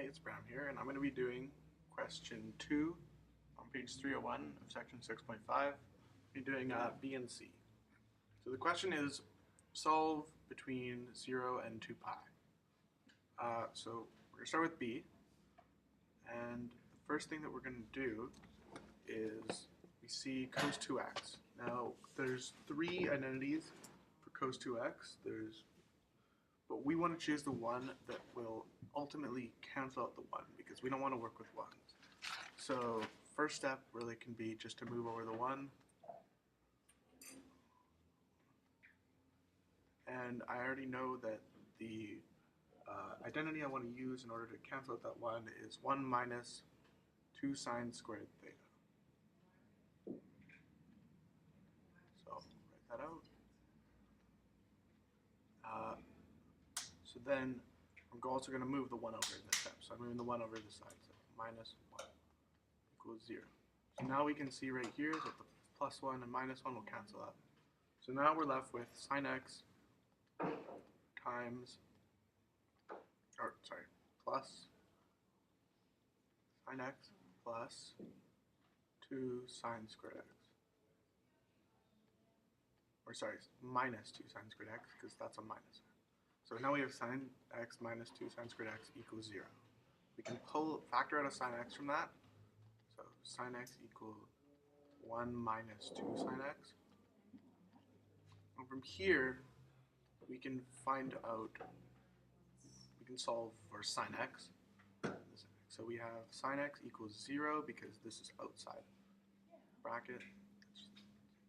Hi, it's Bram here, and I'm going to be doing question 2 on page 301 of section 6.5. We're doing B and C. So the question is, solve between 0 and 2 pi. So we're going to start with B, and the first thing that we're going to do is we see cos 2x. Now, there's 3 identities for cos 2x. But we want to choose the one that will ultimately cancel out the 1 because we don't want to work with 1s. So first step really can be just to move over the 1. And I already know that the identity I want to use in order to cancel out that 1 is 1 minus 2 sine squared theta. So write that out. So then I'm also going to move the 1 over in this step. So I'm moving the 1 over this side. So minus 1 equals 0. So now we can see right here that the plus 1 and minus 1 will cancel out. So now we're left with sine x times, plus sine x plus 2 sine squared x. Or sorry, minus 2 sine squared x, because that's a minus. So now we have sine x minus 2 sine squared x equals 0. We can factor out a sine x from that. So sine x equals 1 minus 2 sine x. And from here, we can solve for sine x. So we have sine x equals 0 because this is outside bracket.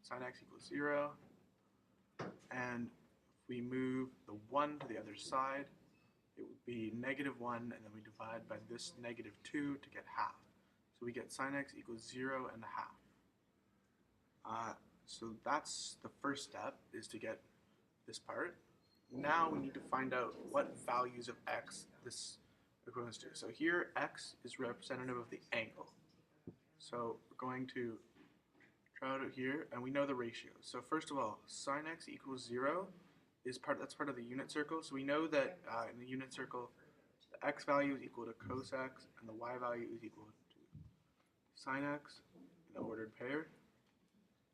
Sine x equals 0. And if we move the 1 to the other side, it would be negative 1, and then we divide by this negative 2 to get half. So we get sine x equals 0 and a half. So that's the first step, is to get this part. Now we need to find out what values of x this equivalents to. So here, x is representative of the angle. So we're going to try it out here, and we know the ratios. So first of all, sine x equals 0 is that's part of the unit circle. So we know that in the unit circle, the x value is equal to cos x, and the y value is equal to sine x in the ordered pair.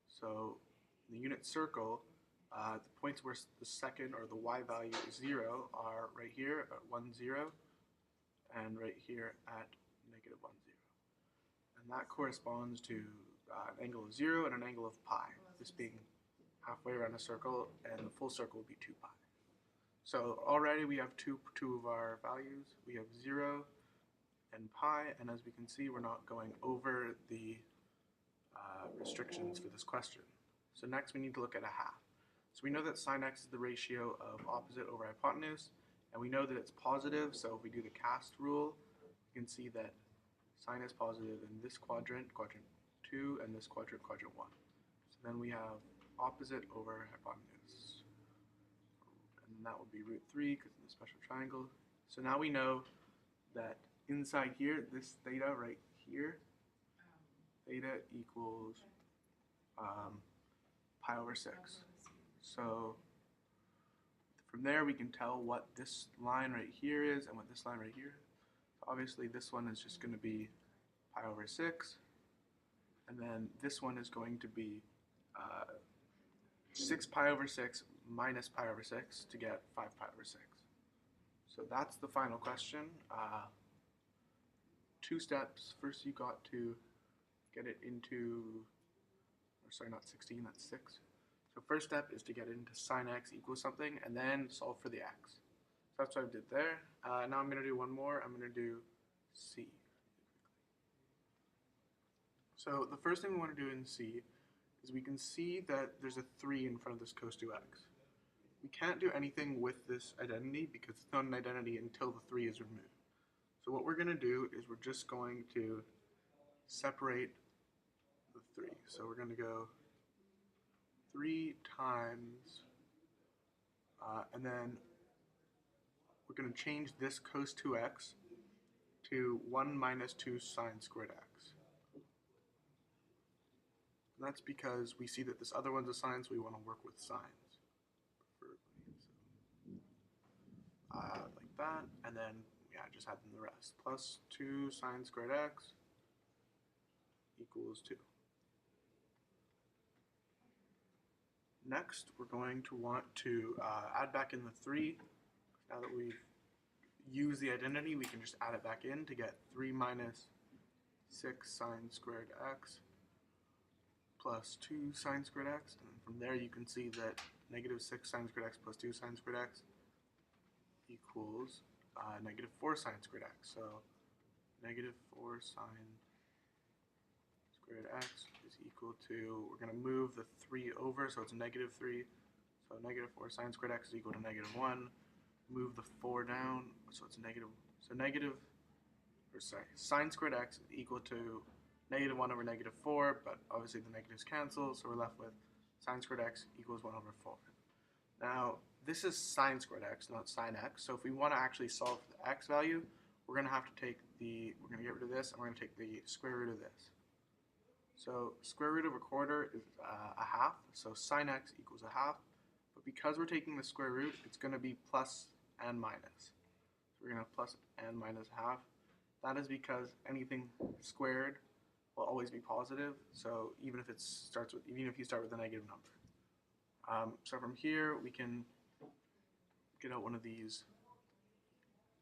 So in the unit circle, the points where the second or the y value is 0 are right here at 1, 0, and right here at negative 1, 0. And that corresponds to an angle of 0 and an angle of pi, this being halfway around a circle, and the full circle would be 2 pi. So already we have two of our values. We have 0 and pi, and as we can see, we're not going over the restrictions for this question. So next we need to look at a half. So we know that sine x is the ratio of opposite over hypotenuse, and we know that it's positive, so if we do the cast rule, you can see that sine is positive in this quadrant, quadrant 2, and this quadrant, quadrant 1. So then we have opposite over hypotenuse. And that would be root 3 because of the special triangle. So now we know that inside here, this theta right here, theta equals pi over 6. So from there we can tell what this line right here is and what this line right here is. So obviously this one is just going to be pi over 6. And then this one is going to be 6 pi over 6 minus pi over 6 to get 5 pi over 6. So that's the final question. 2 steps. First you got to get it into, or sorry, not 16, that's 6. So first step is to get it into sine x equals something, and then solve for the x. So that's what I did there. Now I'm going to do one more. I'm going to do C. So the first thing we want to do in C is we can see that there's a 3 in front of this cos 2x. We can't do anything with this identity because it's not an identity until the 3 is removed. So what we're going to do is we're just going to separate the 3. So we're going to go 3 times, and then we're going to change this cos 2x to 1 minus 2 sine squared x. And that's because we see that this other one's a sine, so we want to work with sines, preferably. So, like that, and then we yeah, just add in the rest. Plus 2 sine squared x equals 2. Next, we're going to want to add back in the 3. Now that we've used the identity, we can just add it back in to get 3 minus 6 sine squared x plus 2 sine squared x. And from there you can see that negative 6 sine squared x plus 2 sine squared x equals negative 4 sine squared x. So negative 4 sine squared x is equal to, we're going to move the 3 over, so it's negative 3. So negative 4 sine squared x is equal to negative 1. Move the 4 down, so it's negative, sine squared x is equal to negative 1 over negative 4, but obviously the negatives cancel, so we're left with sine squared x equals 1 over 4. Now, this is sine squared x, not sine x, so if we want to actually solve for the x value, we're going to have to take we're going to get rid of this, and we're going to take the square root of this. So square root of a quarter is a half, so sine x equals a half, but because we're taking the square root, it's going to be plus and minus. So we're going to have plus and minus half. That is because anything squared will always be positive, so even if you start with a negative number. So from here we can get out one of these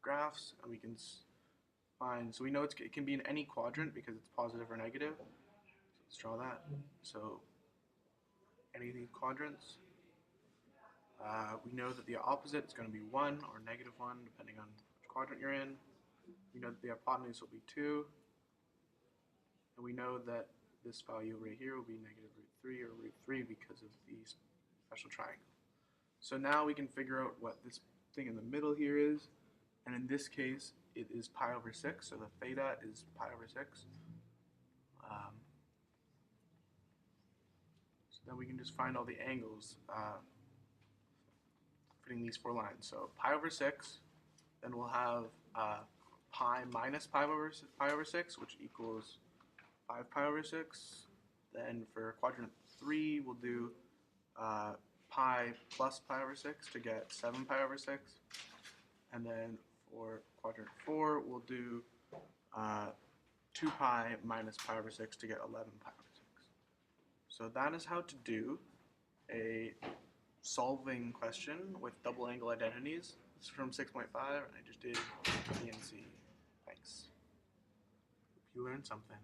graphs, and we can find, so we know it can be in any quadrant because it's positive or negative. So let's draw that. So any of these quadrants, we know that the opposite is going to be 1 or negative 1 depending on which quadrant you're in. We know that the hypotenuse will be 2, and we know that this value right here will be negative root 3 or root 3 because of the special triangle. So now we can figure out what this thing in the middle here is, and in this case it is pi over 6, so the theta is pi over 6. So then we can just find all the angles fitting these 4 lines. So pi over 6, then we'll have pi minus pi over 6, which equals 5 pi over 6. Then for quadrant 3, we'll do pi plus pi over 6 to get 7 pi over 6. And then for quadrant 4, we'll do 2 pi minus pi over 6 to get 11 pi over 6. So that is how to do a solving question with double angle identities. This is from 6.5, and I just did PNC. Thanks. Hope you learned something.